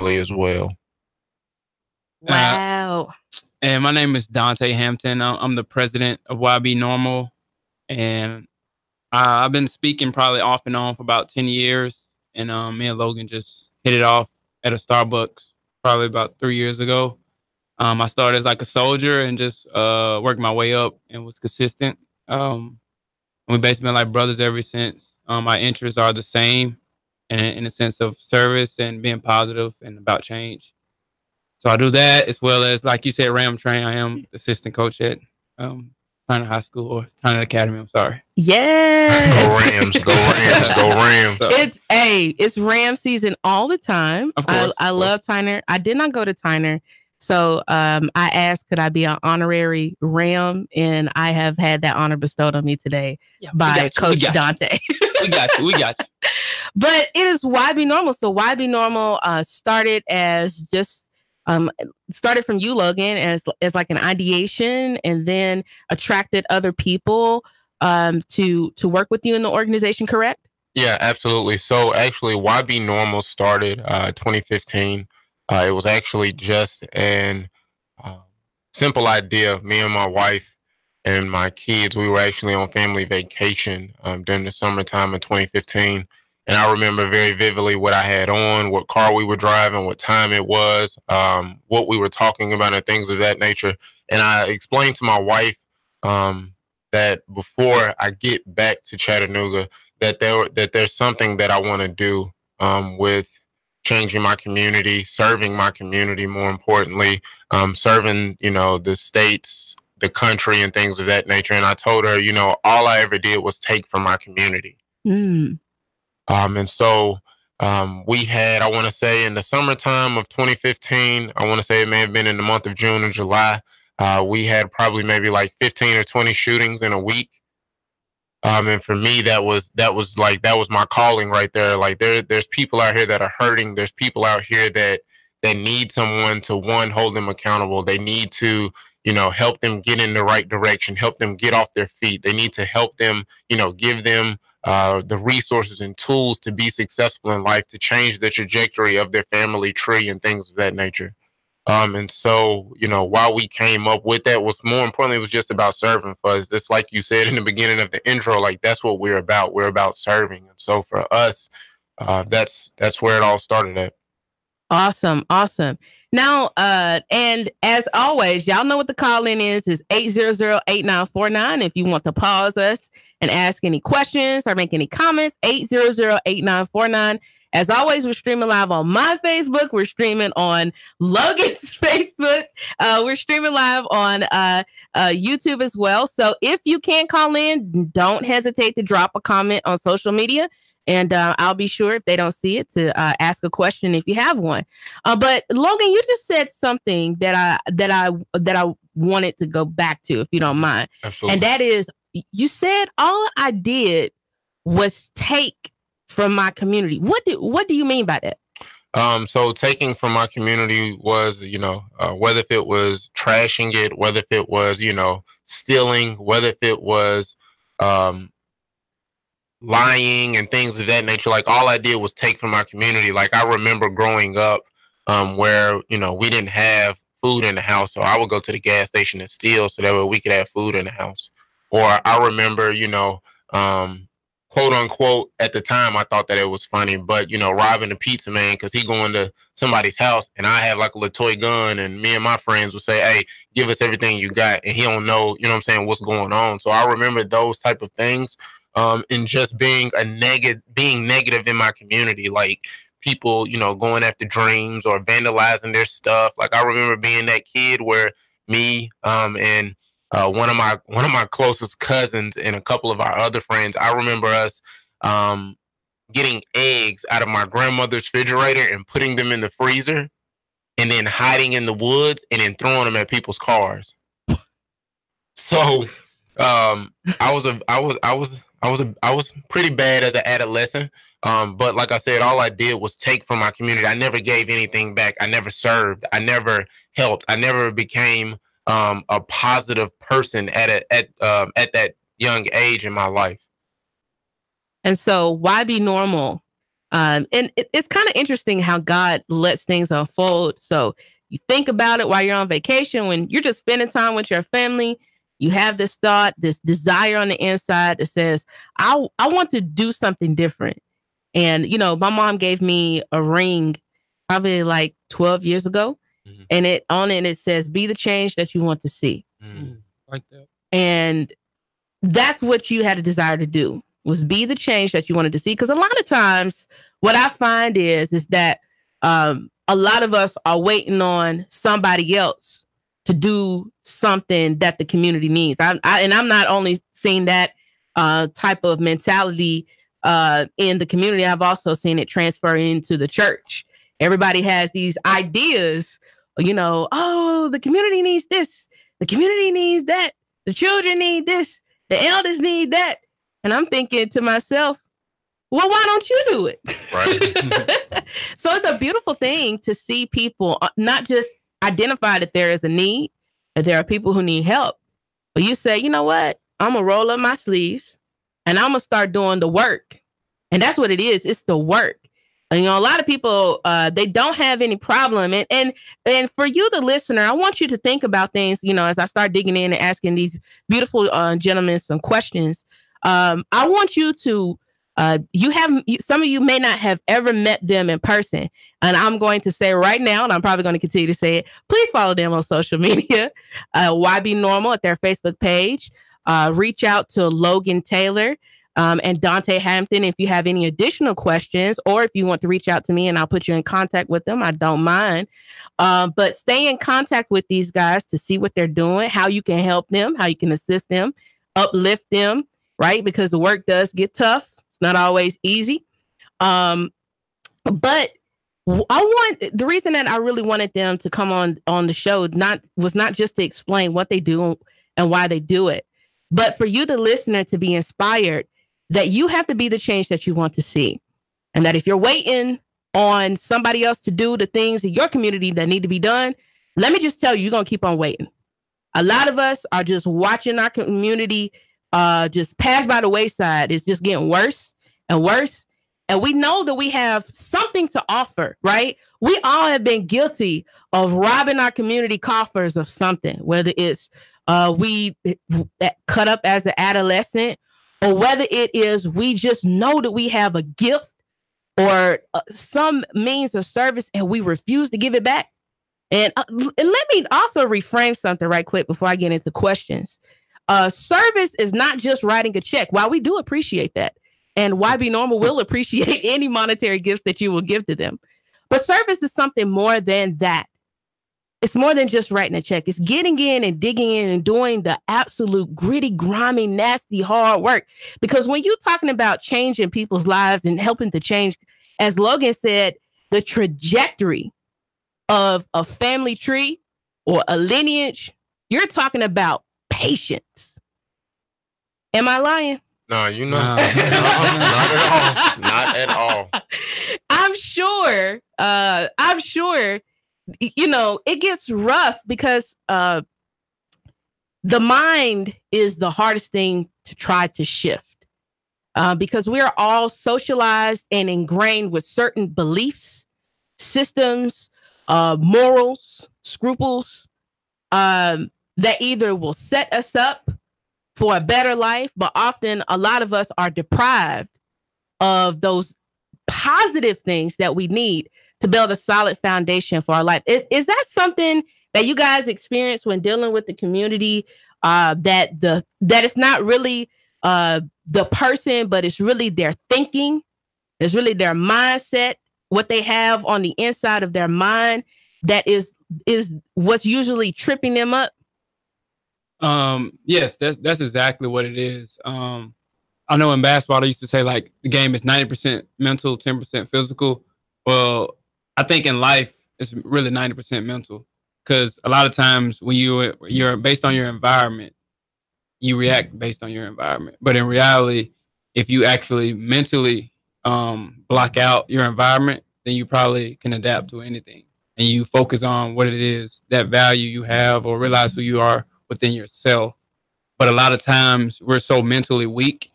financially as well. Wow. And my name is Dante Hampton. I'm the president of YB Normal. And I've been speaking probably off and on for about 10 years. And me and Logan just hit it off at a Starbucks probably about 3 years ago. I started as like a soldier and just worked my way up and was consistent. We've basically been like brothers ever since. Our interests are the same in a sense of service and being positive and about change. So I do that as well as, like you said, Ram Train. I am assistant coach at Tyner High School or Tyner Academy. I'm sorry. Yes. Go Rams. Go Rams. Go Rams. It's Ram season all the time. Of course. I love Tyner. I did not go to Tyner. So I asked, could I be an honorary Ram? And I have had that honor bestowed on me today by Coach Dante. We got you. But it is YB Normal. So YB Normal started as just started from you, Logan, as like an ideation, and then attracted other people to work with you in the organization, correct? Yeah, absolutely. So actually, YB Normal started 2015. It was actually just an simple idea. Me and my wife and my kids, we were actually on family vacation during the summertime of 2015. And I remember very vividly what I had on, what car we were driving, what time it was, what we were talking about, and things of that nature. And I explained to my wife that before I get back to Chattanooga, that there's something that I want to do with changing my community, serving my community, more importantly, serving, the states, the country, and things of that nature. And I told her, all I ever did was take from my community. And so we had, I want to say in the summertime of 2015, I want to say it may have been in the month of June and July, we had probably maybe like 15 or 20 shootings in a week. And for me, that was my calling right there. Like there's people out here that are hurting. There's people out here that need someone to, one, hold them accountable. They need to, help them get in the right direction, help them get off their feet. They need to help them, give them the resources and tools to be successful in life, to change the trajectory of their family tree and things of that nature. And so, while we came up with that, was more importantly, it was just about serving Fuzz. It's like you said in the beginning of the intro, like that's what we're about. We're about serving. And so for us, that's where it all started at. Awesome. Now, and as always, y'all know what the call-in is 800-8949. If you want to pause us and ask any questions or make any comments, 800-8949. As always, we're streaming live on my Facebook. We're streaming on Logan's Facebook. We're streaming live on YouTube as well. So if you can't call in, don't hesitate to drop a comment on social media. And I'll be sure, if they don't see it, to ask a question if you have one. But Logan, you just said something that I wanted to go back to, if you don't mind. Absolutely. And that is, you said all I did was take from my community. What do you mean by that? So taking from my community was, whether if it was trashing it, whether if it was, stealing, whether if it was lying and things of that nature. Like all I did was take from my community. Like I remember growing up where, we didn't have food in the house. So I would go to the gas station and steal so that way we could have food in the house. Or I remember, quote unquote, at the time I thought that it was funny, but robbing a pizza man because he going to somebody's house and I have like a little toy gun, and me and my friends would say, hey, give us everything you got, and he don't know, what's going on. So I remember those type of things. And just being negative in my community, like people, going after dreams or vandalizing their stuff. Like I remember being that kid where me and one of my closest cousins and a couple of our other friends, I remember us getting eggs out of my grandmother's refrigerator and putting them in the freezer, and then hiding in the woods and then throwing them at people's cars. So I was pretty bad as an adolescent. But like I said, all I did was take from my community. I never gave anything back. I never served. I never helped. I never became a positive person at that young age in my life. And so YB Normal And it's kind of interesting how God lets things unfold. So you think about it while you're on vacation, when you're just spending time with your family, you have this thought, this desire on the inside that says, I want to do something different. And, you know, my mom gave me a ring probably like 12 years ago. And it says, be the change that you want to see. Like that. And that's what you had a desire to do, was be the change that you wanted to see. Because a lot of times what I find is that a lot of us are waiting on somebody else to do something that the community needs. And I'm not only seeing that type of mentality in the community, I've also seen it transfer into the church. Everybody has these ideas, you know, oh, the community needs this. The community needs that. The children need this. The elders need that. And I'm thinking to myself, well, why don't you do it? Right. So it's a beautiful thing to see people not just identify that there is a need, that there are people who need help, but you say, you know what? I'm going to roll up my sleeves and I'm going to start doing the work. And that's what it is. It's the work. And, you know, a lot of people, they don't have any problem. And for you, the listener, I want you to think about things, you know, as I start digging in and asking these beautiful gentlemen some questions. I want you to, some of you may not have ever met them in person. And I'm going to say right now, and I'm probably going to continue to say it, please follow them on social media, YB Normal at their Facebook page. Reach out to Logan Taylor and Dante Hampton if you have any additional questions, or if you want to reach out to me and I'll put you in contact with them. I don't mind. But stay in contact with these guys to see what they're doing, how you can help them, how you can assist them, uplift them, right? Because the work does get tough. It's not always easy. But the reason that I really wanted them to come on the show was not just to explain what they do and why they do it, but for you, the listener, to be inspired that you have to be the change that you want to see. And that if you're waiting on somebody else to do the things in your community that need to be done, let me just tell you, you're going to keep on waiting. A lot of us are just watching our community just pass by the wayside. It's just getting worse and worse. And we know that we have something to offer, right? We all have been guilty of robbing our community coffers of something, whether it's we cut up as an adolescent, or whether it is we just know that we have a gift or some means of service and we refuse to give it back. And let me also reframe something right quick before I get into questions. Service is not just writing a check. While we do appreciate that, and YB Normal will appreciate any monetary gifts that you will give to them, but service is something more than that. It's more than just writing a check. It's getting in and digging in and doing the absolute gritty, grimy, nasty, hard work. Because when you're talking about changing people's lives and helping to change, as Logan said, the trajectory of a family tree or a lineage, you're talking about patience. Am I lying? No, you know, not at all. Not at all. I'm sure, you know, it gets rough because the mind is the hardest thing to try to shift because we're all socialized and ingrained with certain beliefs, systems, morals, scruples that either will set us up for a better life, but often a lot of us are deprived of those positive things that we need to build a solid foundation for our life. Is that something that you guys experience when dealing with the community? That it's not really the person, but it's really their thinking. It's really their mindset, what they have on the inside of their mind that is what's usually tripping them up. Yes, that's exactly what it is. I know in basketball they used to say like the game is 90% mental, 10% physical. Well, I think in life it's really 90% mental, because a lot of times when you're based on your environment, you react based on your environment. But in reality, if you actually mentally block out your environment, then you probably can adapt to anything, and you focus on what it is, that value you have, or realize who you are within yourself. But a lot of times we're so mentally weak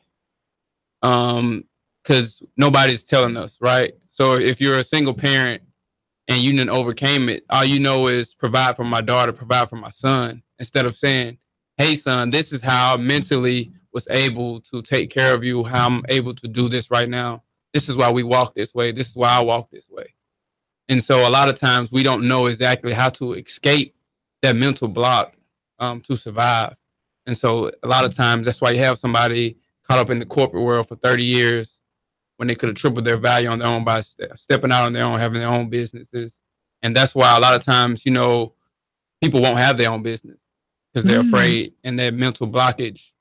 because nobody's telling us, right? So if you're a single parent and you didn't overcame it, all you know is provide for my daughter, provide for my son, instead of saying, hey, son, this is how I mentally was able to take care of you, how I'm able to do this right now. This is why we walk this way. This is why I walk this way. And so a lot of times we don't know exactly how to escape that mental block to survive. And so a lot of times that's why you have somebody caught up in the corporate world for 30 years when they could have tripled their value on their own by stepping out on their own, having their own businesses. And that's why a lot of times, people won't have their own business because they're afraid. And that mental blockage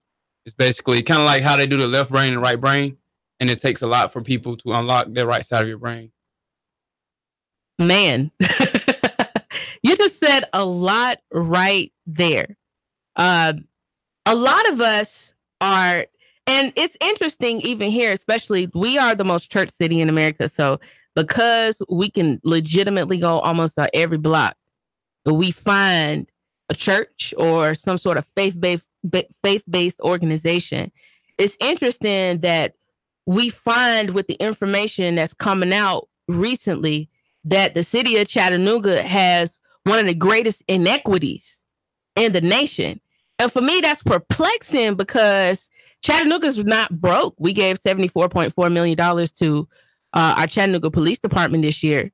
is basically kind of like how they do the left brain and right brain. And it takes a lot for people to unlock their right side of your brain. Man, you just said a lot right there. A lot of us are, and it's interesting even here, especially we are the most church city in America. So because we can legitimately go almost on every block, we find a church or some sort of faith-based organization. It's interesting that we find with the information that's coming out recently that the city of Chattanooga has one of the greatest inequities in the nation. And for me, that's perplexing because Chattanooga's not broke. We gave $74.4 million to our Chattanooga Police Department this year.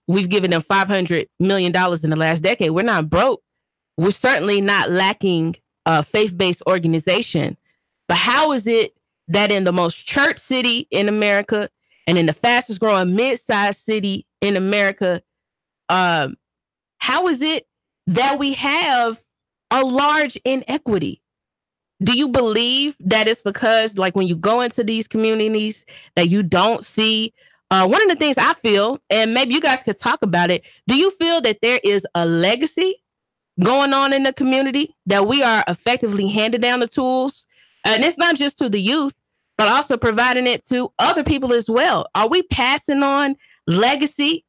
We've given them $500 million in the last decade. We're not broke. We're certainly not lacking a faith-based organization. But how is it that in the most church city in America and in the fastest growing mid-sized city in America, how is it that we have a large inequity? Do you believe that it's because, like, when you go into these communities that you don't see? One of the things I feel, and maybe you guys could talk about it, do you feel that there is a legacy going on in the community, that we are effectively handing down the tools? And it's not just to the youth, but also providing it to other people as well. Are we passing on legacy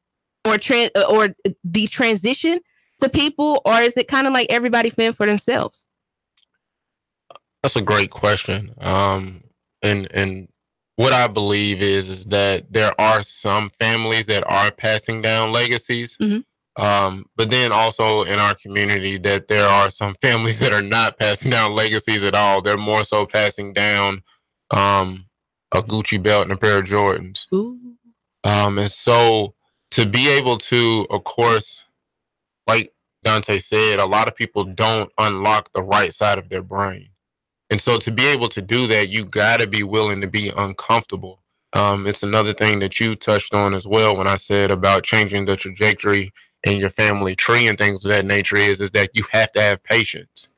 or the transition to people, or is it kind of like everybody fend for themselves? That's a great question. And what I believe is that there are some families that are passing down legacies. But then also in our community that there are some families that are not passing down legacies at all. They're more so passing down a Gucci belt and a pair of Jordans. And so to be able to, of course, like Dante said, a lot of people don't unlock the right side of their brain. And so to be able to do that, you got to be willing to be uncomfortable. It's another thing that you touched on as well when I said about changing the trajectory in your family tree and things of that nature is that you have to have patience.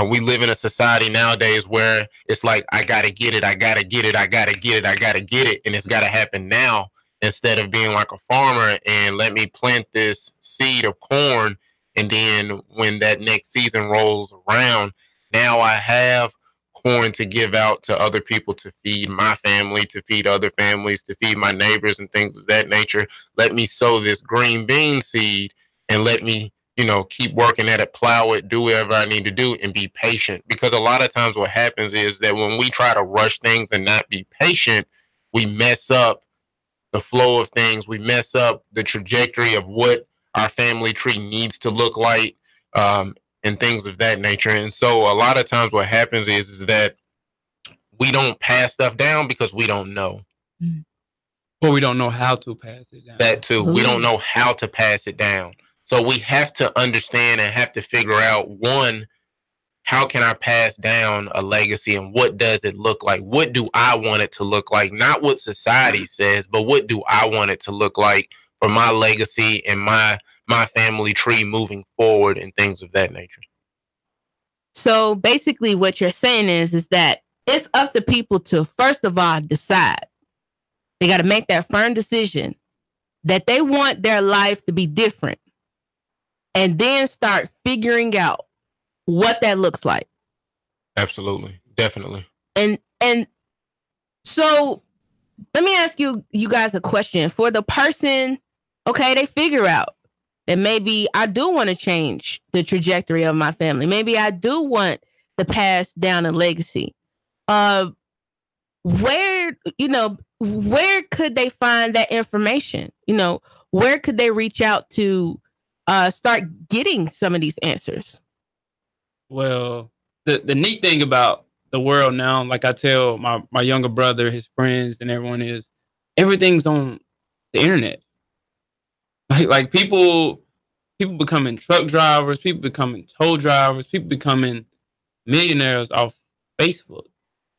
We live in a society nowadays where it's like, I got to get it. I got to get it. I got to get it. I got to get it. And it's got to happen now, instead of being like a farmer and let me plant this seed of corn. And then when that next season rolls around, now I have corn to give out to other people, to feed my family, to feed other families, to feed my neighbors and things of that nature. Let me sow this green bean seed and let me, keep working at it, plow it, do whatever I need to do and be patient. Because a lot of times what happens is that when we try to rush things and not be patient, we mess up the flow of things. We mess up the trajectory of what our family tree needs to look like. And things of that nature. And so a lot of times what happens is that we don't pass stuff down because we don't know. Or we don't know how to pass it down. That too. We don't know how to pass it down. So we have to understand and have to figure out, one, how can I pass down a legacy and what does it look like? What do I want it to look like? Not what society says, but what do I want it to look like for my legacy and my family tree moving forward and things of that nature. So basically what you're saying is that it's up to people to, first of all, decide. They got to make that firm decision that they want their life to be different, and then start figuring out what that looks like. Absolutely. Definitely. And so let me ask you guys a question. For the person, okay, they figure out that maybe I do want to change the trajectory of my family. Maybe I do want to pass down a legacy. where could they find that information? Where could they reach out to start getting some of these answers? Well, the neat thing about the world now, like I tell my younger brother, his friends, and everyone, is everything's on the internet. Like people becoming truck drivers, people becoming tow drivers, people becoming millionaires off Facebook,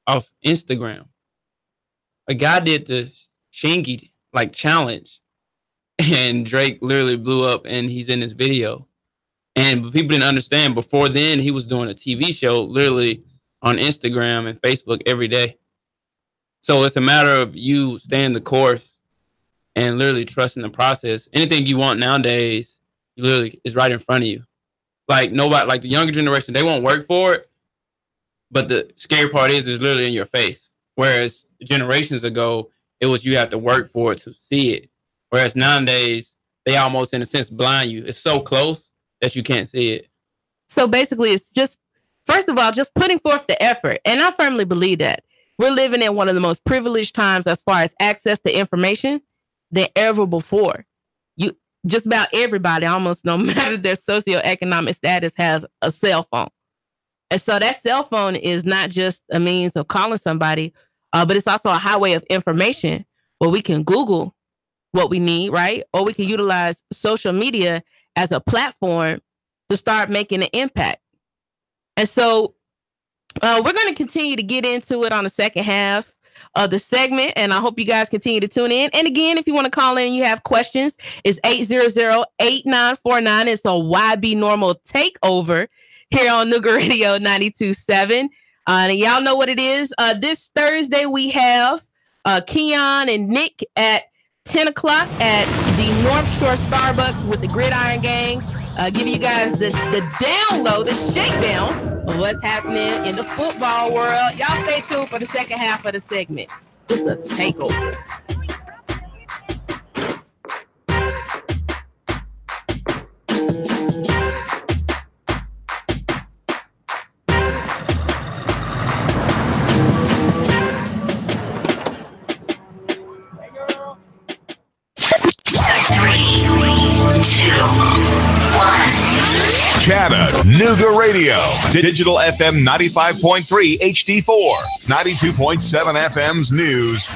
off Instagram. A guy did the Shingy challenge, and Drake literally blew up, and he's in this video. And people didn't understand. Before then, he was doing a TV show literally on Instagram and Facebook every day. So it's a matter of you staying the course and literally trusting the process. Anything you want nowadays, literally is right in front of you. Nobody, the younger generation, they won't work for it. But the scary part is it's literally in your face. Whereas generations ago, it was you have to work for it to see it. Whereas nowadays, they almost, in a sense, blind you. It's so close that you can't see it. So basically, it's just, first of all, just putting forth the effort. And I firmly believe that we're living in one of the most privileged times as far as access to information than ever before. Just about everybody, almost no matter their socioeconomic status, has a cell phone. And so that cell phone is not just a means of calling somebody, but it's also a highway of information where we can Google what we need, right? Or we can utilize social media as a platform to start making an impact. And so we're going to continue to get into it on the second half of the segment, and I hope you guys continue to tune in. And again, if you want to call in and you have questions, it's 800-8949. It's a YB Normal takeover here on Nooga Radio 92.7. And y'all know what it is. This Thursday, we have Keon and Nick at 10 o'clock at the North Shore Starbucks with the Gridiron Gang. Giving you guys the download, the shakedown of what's happening in the football world. Y'all stay tuned for the second half of the segment. It's a takeover. Chatter, Nooga Radio, Digital FM 95.3 HD4, 92.7 FM's news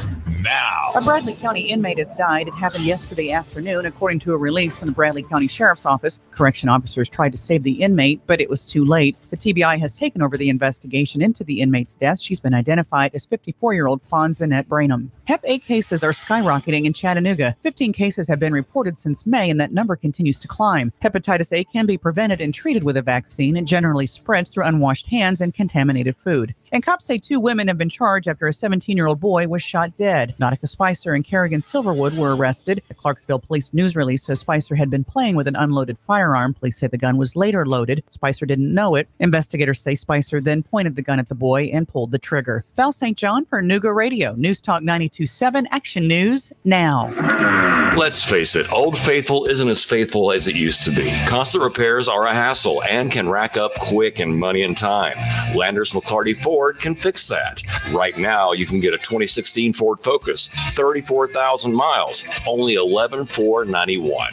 now. A Bradley County inmate has died. It happened yesterday afternoon, according to a release from the Bradley County Sheriff's Office. Correction officers tried to save the inmate, but it was too late. The TBI has taken over the investigation into the inmate's death. She's been identified as 54-year-old Fonzanette Branham. Hep A cases are skyrocketing in Chattanooga. 15 cases have been reported since May, and that number continues to climb. Hepatitis A can be prevented and treated with a vaccine. It generally spreads through unwashed hands and contaminated food. And cops say 2 women have been charged after a 17-year-old boy was shot dead. Nautica Spicer and Kerrigan Silverwood were arrested. The Clarksville Police news release says Spicer had been playing with an unloaded firearm. Police say the gun was later loaded. Spicer didn't know it. Investigators say Spicer then pointed the gun at the boy and pulled the trigger. Val St. John for Nooga Radio. News Talk 92.7 Action News now. Let's face it, Old Faithful isn't as faithful as it used to be. Constant repairs are a hassle and can rack up quick in money and time. Landers McClarty Ford can fix that. Right now, you can get a 2016 Ford Focus, 34,000 miles, only $11,491.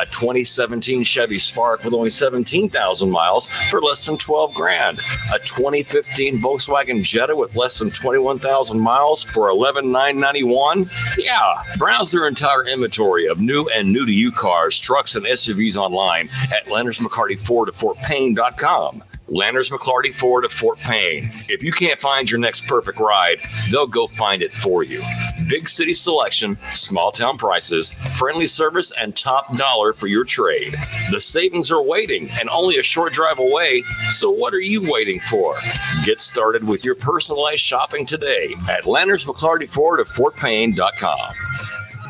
A 2017 Chevy Spark with only 17,000 miles for less than $12,000. A 2015 Volkswagen Jetta with less than 21,000 miles for $11,991. Yeah, browse their entire inventory of new and new-to-you cars, trucks, and SUVs online at LandersMcCartyFord@FortPayne.com. Landers McClarty Ford of Fort Payne. If you can't find your next perfect ride, they'll go find it for you. Big city selection, small town prices, friendly service, and top dollar for your trade. The savings are waiting and only a short drive away, so what are you waiting for? Get started with your personalized shopping today at Landers McClarty Ford of FortPayne.com.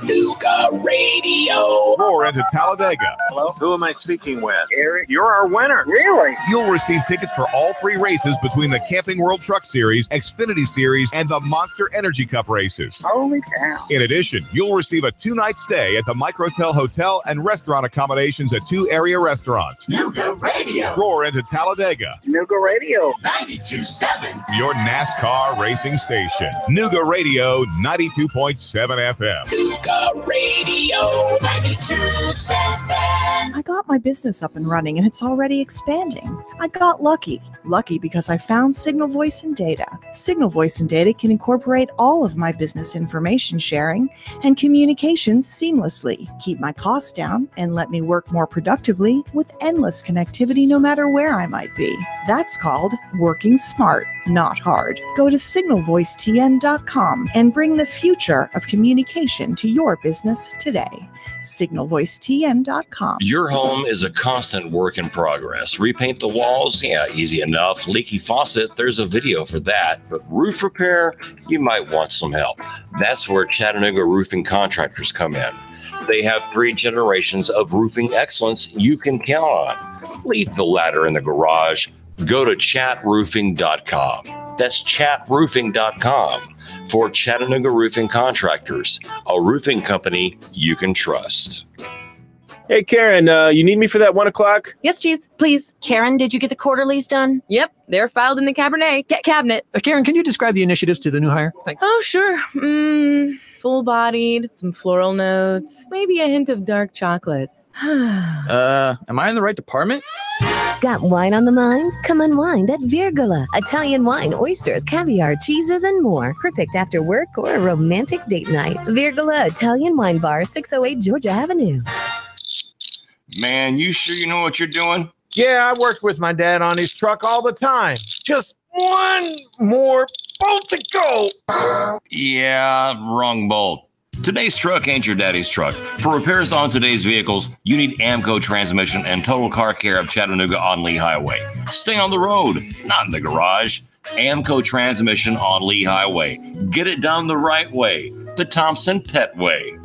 Nooga Radio. More into Talladega. Hello? Who am I speaking with? Eric, you're our winner. Really? You'll receive tickets for all 3 races between the Camping World Truck Series, Xfinity Series, and the Monster Energy Cup races. Holy cow. In addition, you'll receive a 2-night stay at the Microtel Hotel and restaurant accommodations at 2 area restaurants. Nooga Radio. Radio. Roar into Talladega. Nuga Radio. 92.7. Your NASCAR racing station. Nuga Radio 92.7 FM. Nuga Radio 92.7. I got my business up and running and it's already expanding. I got lucky. Lucky because I found Signal Voice and Data. Signal Voice and Data can incorporate all of my business information sharing and communications seamlessly, keep my costs down, and let me work more productively with endless connectivity no matter where I might be. That's called working smart, not hard. Go to signalvoicetn.com and bring the future of communication to your business today. signalvoicetn.com. Your home is a constant work in progress. Repaint the walls? Yeah, easy enough. Leaky faucet? There's a video for that. But roof repair? You might want some help. That's where Chattanooga Roofing Contractors come in. They have 3 generations of roofing excellence you can count on. Leave the ladder in the garage. Go to chatroofing.com. That's chatroofing.com for Chattanooga Roofing Contractors, a roofing company you can trust. Hey, Karen, you need me for that 1 o'clock? Yes, Cheese, please. Karen, did you get the quarterlies done? Yep, they're filed in the cabinet. Karen, can you describe the initiatives to the new hire? Thanks. Oh, sure. Full-bodied, some floral notes, maybe a hint of dark chocolate. Am I in the right department? Got wine on the mind? Come unwind at Virgola. Italian wine, oysters, caviar, cheeses, and more. Perfect after work or a romantic date night. Virgola Italian Wine Bar, 608 Georgia Avenue. Man, you sure you know what you're doing? Yeah, I worked with my dad on his truck all the time. Just one more bolt to go. Yeah, wrong bolt. Today's truck ain't your daddy's truck. For repairs on today's vehicles, you need Amco Transmission and Total Car Care of Chattanooga on Lee Highway. Stay on the road, not in the garage. Amco Transmission on Lee Highway. Get it done the right way. The Thompson Pet way.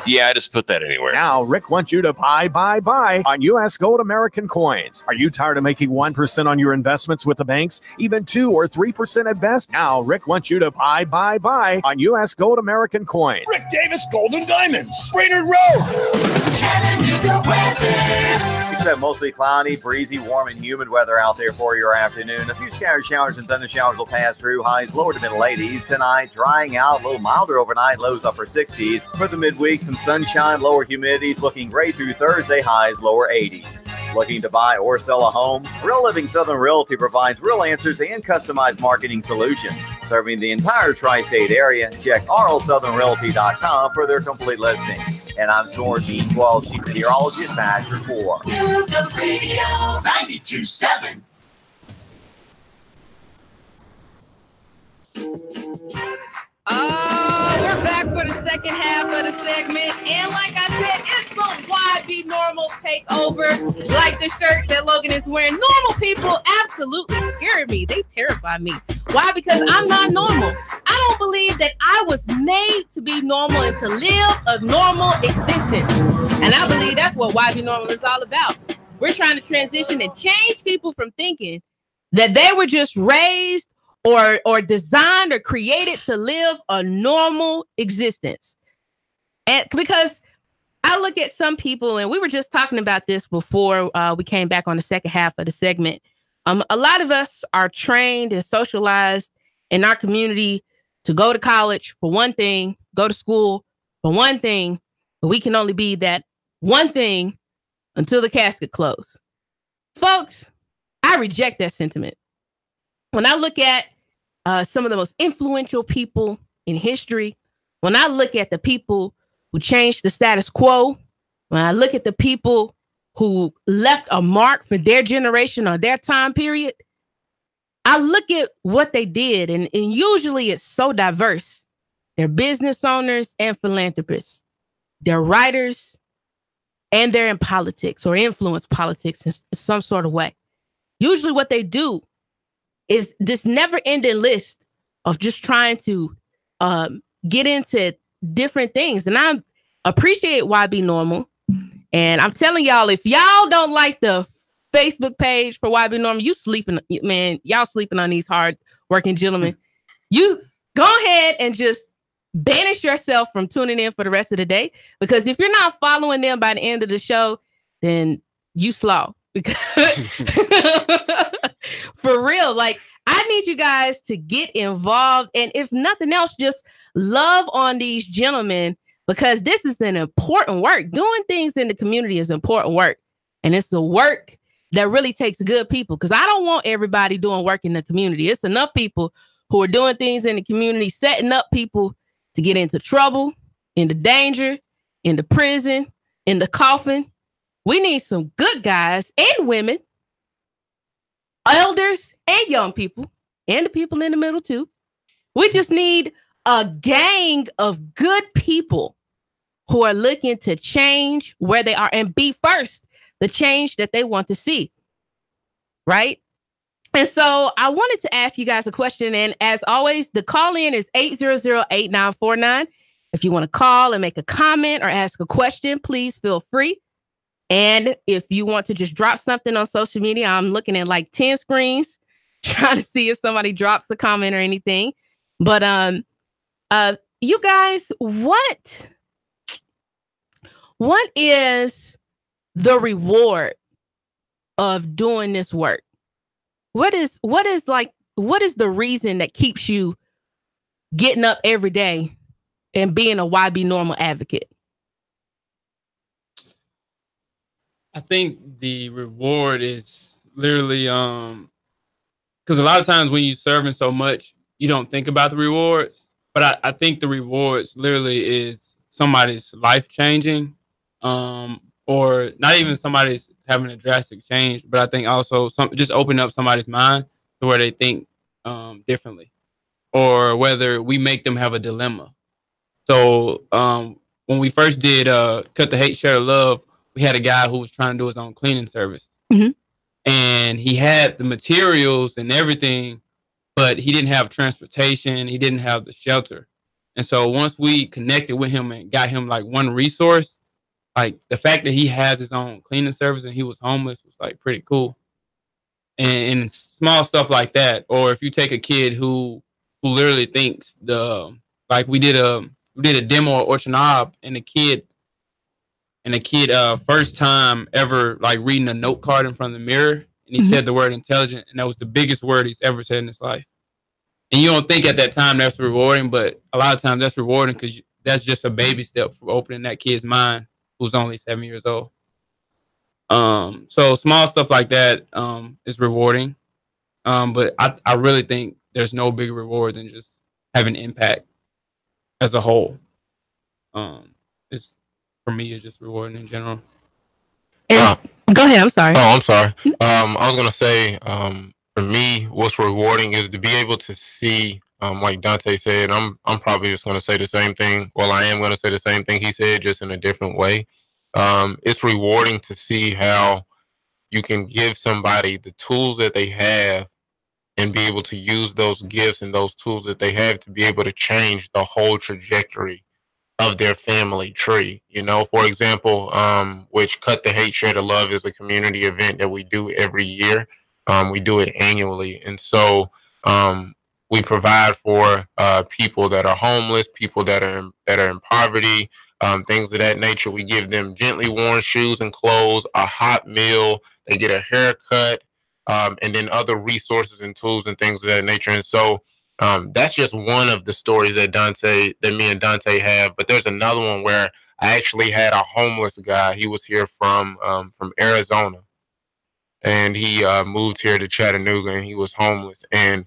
Yeah, I just put that anywhere. Now, Rick wants you to buy on U.S. Gold American coins. Are you tired of making 1% on your investments with the banks? Even 2 or 3% at best? Now, Rick wants you to buy on U.S. Gold American coins. Rick Davis Gold and Diamonds, Brainerd Road. Chattanooga weather. It's that mostly cloudy, breezy, warm, and humid weather out there for your afternoon. A few scattered showers and thunder showers will pass through. Highs lower to mid-late 80s tonight. Drying out, a little milder overnight. Lows upper 60s. For the midweek, some sunshine, lower humidities. Looking great through Thursday. Highs lower 80s. Looking to buy or sell a home? Real Living Southern Realty provides real answers and customized marketing solutions. Serving the entire tri-state area. Check rlsouthernrealty.com for their complete listings. And I'm Soren G12, Chief Meteorologist, Badge Report. Nuga Radio 92.7. We're back for the second half of the segment. And like I said, it's the YB Normal takeover. Like the shirt that Logan is wearing. Normal people absolutely scare me. They terrify me. Why? Because I'm not normal. I don't believe that I was made to be normal and to live a normal existence. And I believe that's what YB Normal is all about. We're trying to transition and change people from thinking that they were just raised or designed or created to live a normal existence. And because I look at some people, and we were just talking about this before we came back on the second half of the segment. A lot of us are trained and socialized in our community to go to college for one thing, go to school for one thing, but we can only be that one thing until the casket closes. Folks, I reject that sentiment. When I look at some of the most influential people in history, when I look at the people who changed the status quo, when I look at the people who left a mark for their generation or their time period, I look at what they did, and usually it's so diverse. They're business owners and philanthropists. They're writers, and they're in politics or influence politics in some sort of way. Usually what they do is this never-ending list of just trying to get into different things. And I appreciate YB Normal. And I'm telling y'all, if y'all don't like the Facebook page for YB Normal, you sleeping, man. Y'all sleeping on these hard-working gentlemen. You go ahead and just banish yourself from tuning in for the rest of the day. Because if you're not following them by the end of the show, then you slow. For real, like, I need you guys to get involved. And if nothing else, just love on these gentlemen, because this is an important work. Doing things in the community is important work. And it's a work that really takes good people, because I don't want everybody doing work in the community. It's enough people who are doing things in the community, setting up people to get into trouble, into danger, into prison, in the coffin. We need some good guys and women, elders and young people, and the people in the middle too. We just need a gang of good people who are looking to change where they are and be first the change that they want to see. Right? And so I wanted to ask you guys a question. And as always, the call in is 800-8949. If you want to call and make a comment or ask a question, please feel free. And if you want to just drop something on social media, I'm looking at like 10 screens trying to see if somebody drops a comment or anything. But you guys, what is the reward of doing this work? What is the reason that keeps you getting up every day and being a YB Normal advocate? I think the reward is literally because a lot of times when you're serving so much, you don't think about the rewards. But I think the rewards literally is somebody's life changing, or not even somebody's having a drastic change, but I think also just open up somebody's mind to where they think differently, or whether we make them have a dilemma. So when we first did Cut the Hate, Share the Love, we had a guy who was trying to do his own cleaning service. Mm-hmm. And he had the materials and everything, but he didn't have transportation. He didn't have the shelter. And so once we connected with him and got him like one resource, like the fact that he has his own cleaning service and he was homeless was like pretty cool. And small stuff like that. Or if you take a kid who literally thinks we did a demo at Orchard Knob, and the kid first time ever like reading a note card in front of the mirror, and he said the word intelligent, and that was the biggest word he's ever said in his life. And you don't think at that time that's rewarding, but a lot of times that's rewarding because that's just a baby step for opening that kid's mind who's only 7 years old. So small stuff like that is rewarding. But I really think there's no bigger reward than just having impact as a whole. For me, it's just rewarding in general. Go ahead. I'm sorry. Oh, I'm sorry. I was going to say, for me, what's rewarding is to be able to see, like Dante said, I'm probably just going to say the same thing. Well, I am going to say the same thing he said, just in a different way. It's rewarding to see how you can give somebody the tools that they have and be able to use those gifts and those tools that they have to be able to change the whole trajectory of their family tree. You know, for example, which Cut the Hate, Share the Love is a community event that we do every year. We do it annually. And so we provide for people that are homeless, people that are in poverty, things of that nature. We give them gently worn shoes and clothes, a hot meal, they get a haircut, and then other resources and tools and things of that nature. And so that's just one of the stories that me and Dante have. But there's another one where I actually had a homeless guy. He was here from Arizona, and he moved here to Chattanooga, and he was homeless. And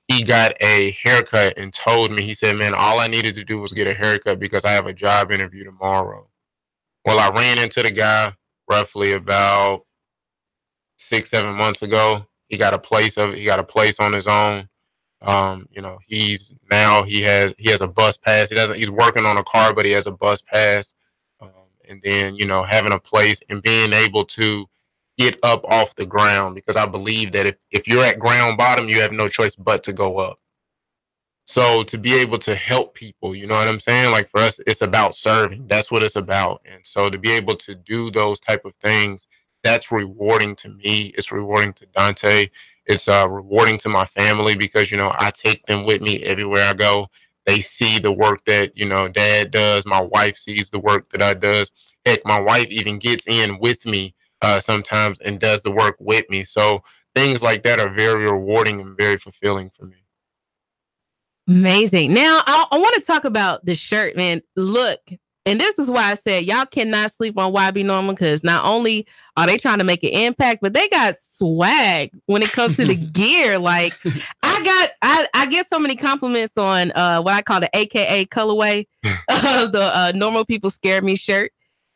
he got a haircut and told me, he said, man, all I needed to do was get a haircut because I have a job interview tomorrow. Well, I ran into the guy roughly about 6-7 months ago. He got a place on his own. You know, he has a bus pass. He's working on a car, but he has a bus pass. And then, you know, having a place and being able to get up off the ground, because I believe that if you're at ground bottom, you have no choice but to go up. So to be able to help people, you know what I'm saying? Like for us, it's about serving. That's what it's about. And so to be able to do those type of things, that's rewarding to me. It's rewarding to Dante. It's rewarding to my family because, you know, I take them with me everywhere I go. They see the work that, you know, Dad does. My wife sees the work that I does. Heck, my wife even gets in with me sometimes and does the work with me. So things like that are very rewarding and very fulfilling for me. Amazing. Now, I want to talk about the shirt, man. Look, and this is why I said y'all cannot sleep on YB Normal, because not only are they trying to make an impact, but they got swag when it comes to the gear. Like, I get so many compliments on what I call the AKA colorway of the Normal People Scare Me shirt.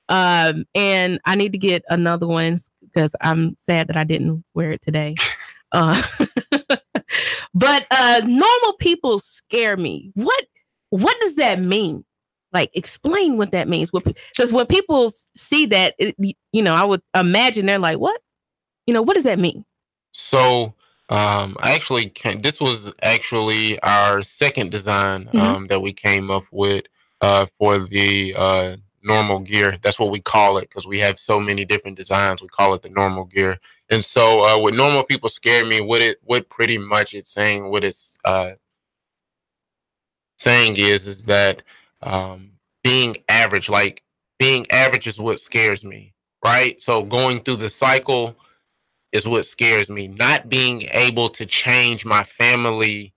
And I need to get another one because I'm sad that I didn't wear it today. But normal people scare me. What does that mean? Like, explain what that means. Because when people see that, I would imagine they're like, what? What does that mean? So this was actually our second design that we came up with for the normal gear. That's what we call it, because we have so many different designs. We call it the normal gear. And so with Normal People Scare Me, what pretty much it's saying, what it's saying is that being average is what scares me, right? So going through the cycle is what scares me. Not being able to change my family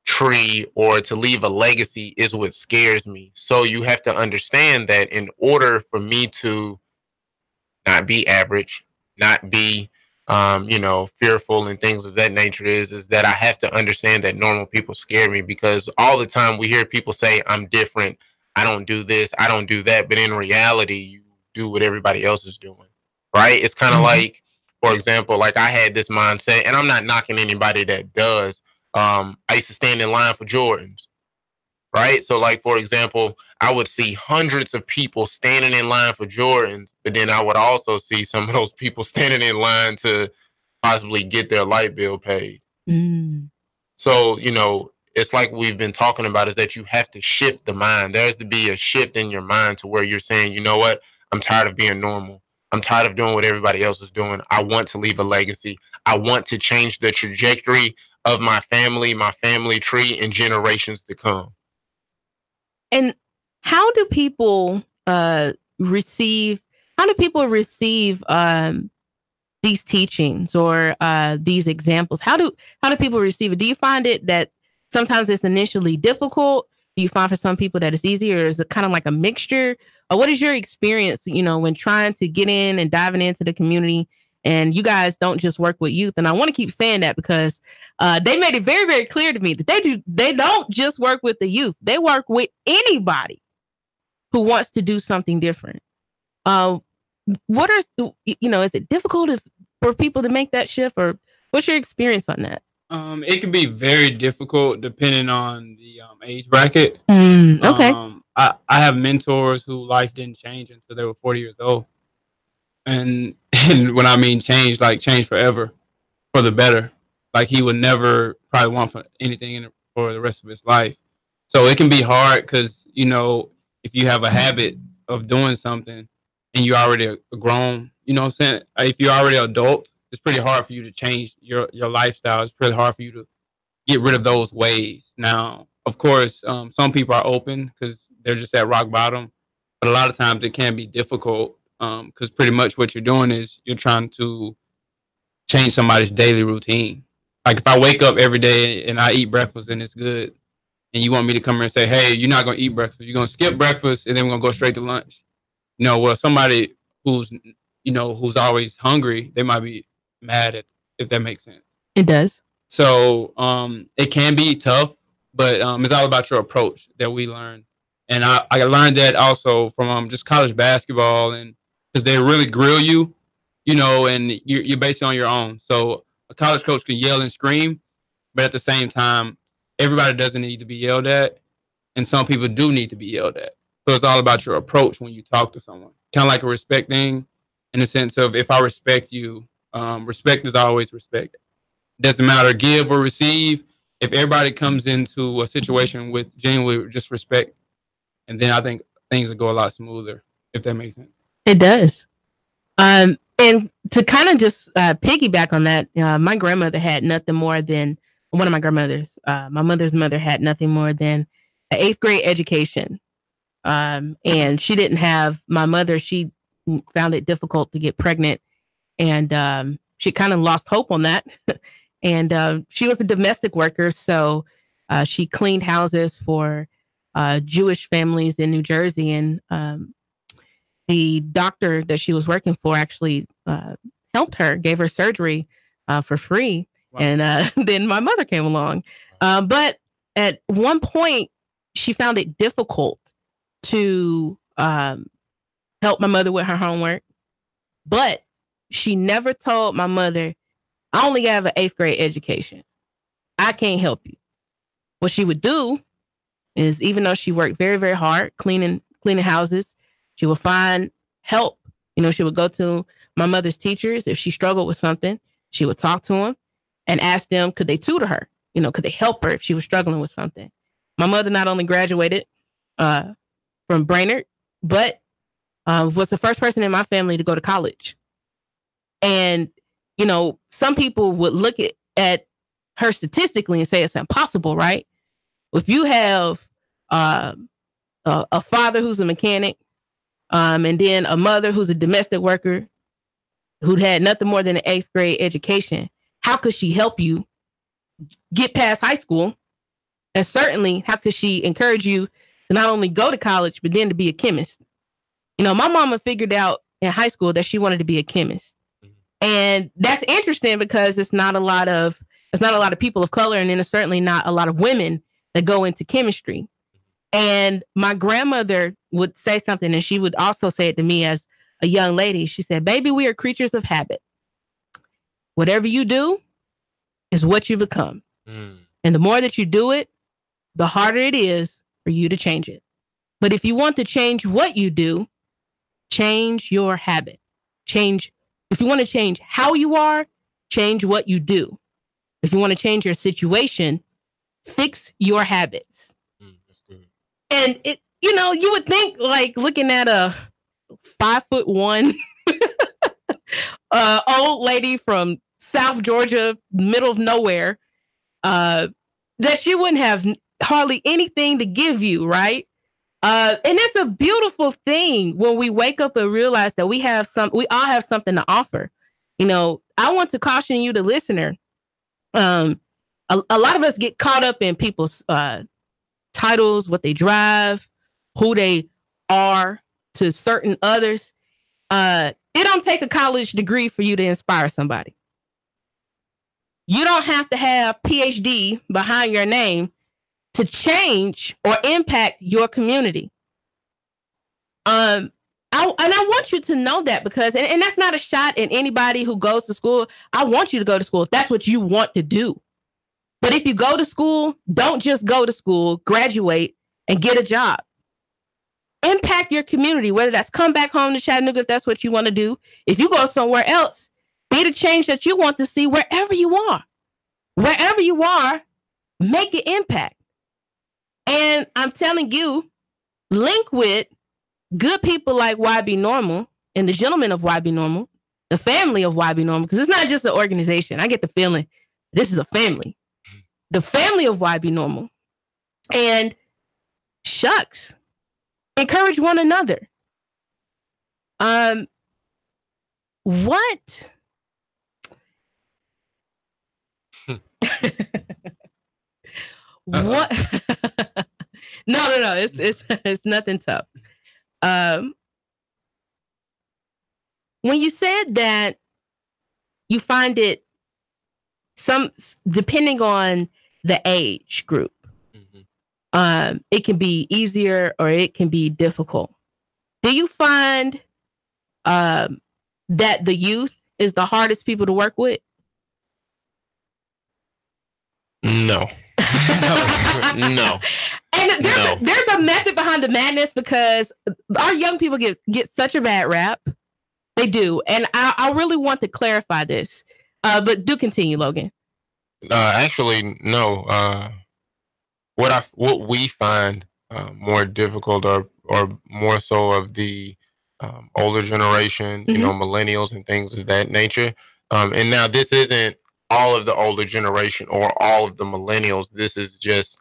tree or to leave a legacy is what scares me. So you have to understand that in order for me to not be average, not be fearful and things of that nature, is that I have to understand that normal people scare me, because all the time we hear people say, I'm different, I don't do this, I don't do that. But in reality, you do what everybody else is doing, right? It's kind of like, for example, like I had this mindset, and I'm not knocking anybody that does. I used to stand in line for Jordans, right? So like, for example, I would see hundreds of people standing in line for Jordans, but then I would also see some of those people standing in line to possibly get their light bill paid. So, it's like we've been talking about, is that you have to shift the mind. There has to be a shift in your mind to where you're saying, you know what? I'm tired of being normal. I'm tired of doing what everybody else is doing. I want to leave a legacy. I want to change the trajectory of my family tree, and generations to come. And how do people receive these teachings or these examples? How do people receive it? Do you find it that sometimes it's initially difficult? Do you find for some people that it's easier, or is it kind of like a mixture? Or what is your experience, when trying to get in and diving into the community? And you guys don't just work with youth. And I want to keep saying that because they made it very, very clear to me that they don't just work with the youth. They work with anybody who wants to do something different. Is it difficult for people to make that shift, or what's your experience on that? It can be very difficult depending on the age bracket. Okay. I have mentors who life didn't change until they were 40 years old. And when I mean change, like change forever for the better. Like he would never probably want for anything for the rest of his life. So it can be hard because, if you have a habit of doing something and you're already grown, what I'm saying? If you're already an adult, it's pretty hard for you to change your lifestyle. It's pretty hard for you to get rid of those ways. Now, of course, some people are open because they're just at rock bottom. But a lot of times it can be difficult. Because pretty much what you're doing is you're trying to change somebody's daily routine. Like if I wake up every day and I eat breakfast and it's good, and you want me to come here and say, hey, you're not going to eat breakfast. You're going to skip breakfast and then we're going to go straight to lunch. Well, somebody who's always hungry, they might be mad at, if that makes sense. It does. So it can be tough, but it's all about your approach that we learn. And I learned that also from just college basketball, and because they really grill you, and you're based on your own. So a college coach can yell and scream, but at the same time, everybody doesn't need to be yelled at, and some people do need to be yelled at. So it's all about your approach when you talk to someone. Kind of like a respect thing, in the sense of if I respect you, respect is always respect. Doesn't matter give or receive. If everybody comes into a situation with genuinely just respect, and then I think things will go a lot smoother, if that makes sense. It does. And to kind of just piggyback on that, my grandmother had nothing more than, one of my grandmothers, my mother's mother had nothing more than an 8th grade education. And she didn't have, my mother, she found it difficult to get pregnant and she kind of lost hope on that. And she was a domestic worker, so she cleaned houses for Jewish families in New Jersey. And the doctor that she was working for actually helped her, gave her surgery for free. Wow. And then my mother came along. But at one point, she found it difficult to help my mother with her homework. But she never told my mother, I only have an 8th grade education. I can't help you. What she would do is, even though she worked very, very hard cleaning houses, she would find help. You know, she would go to my mother's teachers. If she struggled with something, she would talk to them and ask them, could they tutor her? You know, could they help her if she was struggling with something? My mother not only graduated from Brainerd, but was the first person in my family to go to college. And, you know, some people would look at her statistically and say it's impossible, right? If you have a father who's a mechanic, and then a mother who's a domestic worker who'd had nothing more than an 8th grade education, how could she help you get past high school? And certainly, how could she encourage you to not only go to college, but then to be a chemist? You know, my mama figured out in high school that she wanted to be a chemist. And that's interesting because it's not a lot of people of color, and then it's certainly not a lot of women that go into chemistry. And my grandmother would say something, and she would also say it to me as a young lady. She said, baby, we are creatures of habit. Whatever you do is what you become. And the more that you do it, the harder it is for you to change it. But if you want to change what you do, change your habit. If you want to change how you are, change what you do. If you want to change your situation, fix your habits. And it, you know, you would think, like, looking at a 5'1" old lady from South Georgia, middle of nowhere, that she wouldn't have hardly anything to give you, right? And it's a beautiful thing when we wake up and realize that we all have something to offer. You know, I want to caution you, the listener. A lot of us get caught up in people's titles, what they drive, who they are to certain others. It don't take a college degree for you to inspire somebody. You don't have to have PhD behind your name to change or impact your community. I want you to know that, because, and that's not a shot at anybody who goes to school. I want you to go to school if that's what you want to do. But if you go to school, don't just go to school, graduate, and get a job. Impact your community, whether that's come back home to Chattanooga, if that's what you want to do. If you go somewhere else, be the change that you want to see wherever you are. Wherever you are, make an impact. And I'm telling you, link with good people like YB Normal and the gentlemen of YB Normal, the family of YB Normal, because it's not just an organization. I get the feeling this is a family. The family of YB Normal. And shucks, encourage one another. What? What? No. It's nothing tough. When you said that you find it depending on the age group, it can be easier or it can be difficult. Do you find that the youth is the hardest people to work with? No. No. And there's a method behind the madness, because our young people get such a bad rap. They do. And I really want to clarify this. But do continue, Logan. Actually, no. What we find more difficult or more so of the older generation, you know, millennials and things of that nature. And now this isn't all of the older generation or all of the millennials. This is just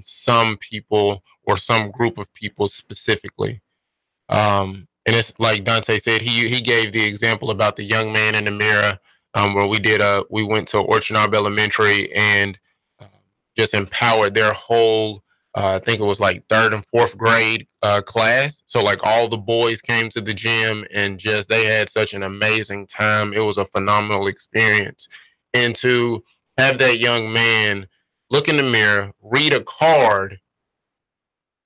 some people or some group of people specifically. And it's like Dante said, he gave the example about the young man in the mirror, where we went to Orchard Knob Elementary and just empowered their whole, I think it was like 3rd and 4th grade class. So like all the boys came to the gym and just they had such an amazing time. It was a phenomenal experience. And to have that young man look in the mirror, read a card,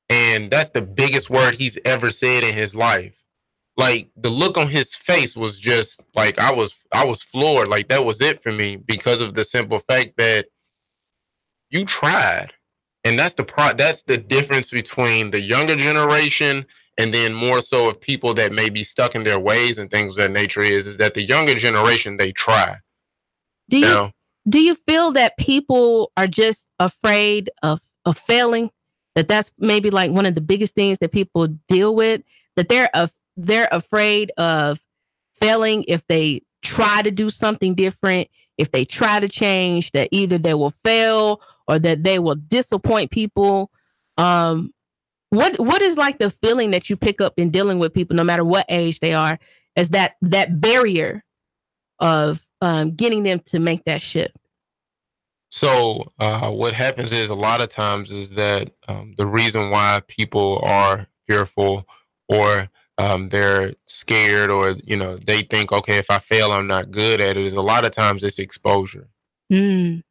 and that's the biggest word he's ever said in his life. Like the look on his face was just like I was floored. Like that was it for me because of the simple fact that you tried. And that's the difference between the younger generation and then more so of people that may be stuck in their ways and things of that nature is that the younger generation, they try. Do you feel that people are just afraid of failing? That's maybe like one of the biggest things that people deal with, that they're afraid of failing if they try to do something different, if they try to change, that either they will fail or that they will disappoint people. What is like the feeling that you pick up in dealing with people, no matter what age they are, as that barrier of getting them to make that shift? So what happens is a lot of times is that the reason why people are fearful or they're scared or, they think, okay, if I fail, I'm not good at it, is a lot of times it's exposure. A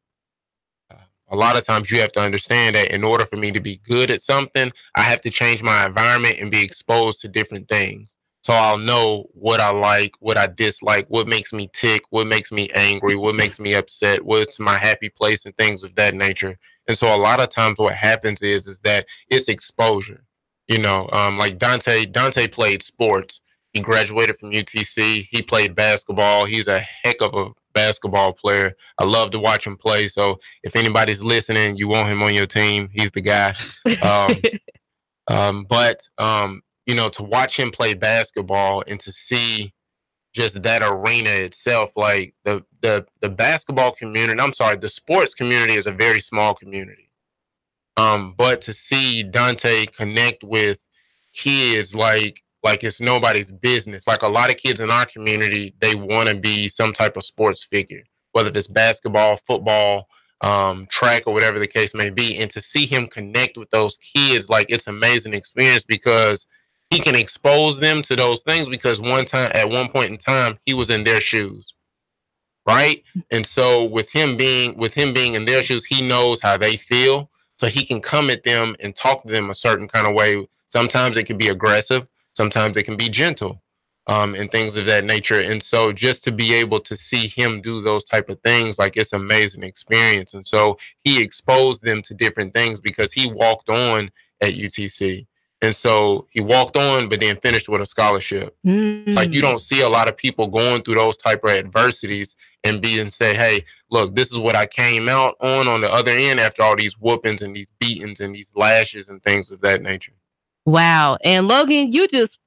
lot of times you have to understand that in order for me to be good at something, I have to change my environment and be exposed to different things. So I'll know what I like, what I dislike, what makes me tick, what makes me angry, what makes me upset, what's my happy place and things of that nature. And so a lot of times what happens is that it's exposure. Like Dante played sports. He graduated from UTC. He played basketball. He's a heck of a basketball player. I love to watch him play. So if anybody's listening, you want him on your team, he's the guy. But to watch him play basketball and to see just that arena itself, like the basketball community, the sports community is a very small community. But to see Dante connect with kids like it's nobody's business. Like a lot of kids in our community, they want to be some type of sports figure, whether it's basketball, football, track, or whatever the case may be. And to see him connect with those kids, like it's an amazing experience because he can expose them to those things because at one point in time, he was in their shoes. Right. And so with him being in their shoes, he knows how they feel. So he can come at them and talk to them a certain kind of way. Sometimes it can be aggressive. Sometimes it can be gentle, and things of that nature. And so just to be able to see him do those type of things, like it's an amazing experience. And so he exposed them to different things because he walked on at UTC. And so he walked on, but then finished with a scholarship. Like you don't see a lot of people going through those type of adversities and say, hey, look, this is what I came out on the other end after all these whoopings and these beatings and these lashes and things of that nature. Wow. And Logan, you just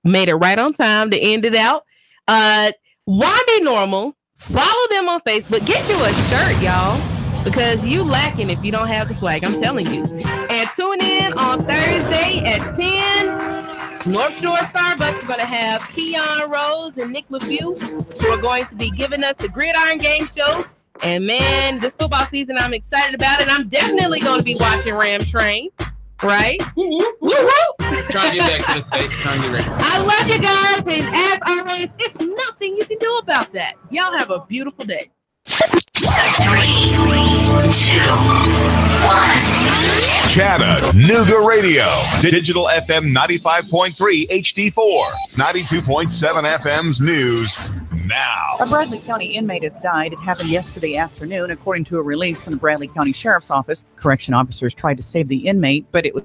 made it right on time to end it out. Why Be Normal? Follow them on Facebook. Get you a shirt, y'all, because you lacking if you don't have the swag. I'm telling you. And tune in on Thursday at 10. North Shore Starbucks. We're going to have Keon Rose and Nick LeFew, who are going to be giving us the Gridiron Game Show. And man, this football season, I'm excited about it. I'm definitely going to be watching Ram Train. Right? Woo-hoo. Trying to get back to the States. Trying to get ready. I love you guys. And as always, it's nothing you can do about that. Y'all have a beautiful day. 3, 2, 1. Chattanooga Radio. Digital FM 95.3 HD4. 92.7 FM's news now. A Bradley County inmate has died. It happened yesterday afternoon, according to a release from the Bradley County Sheriff's Office. Correction officers tried to save the inmate, but it was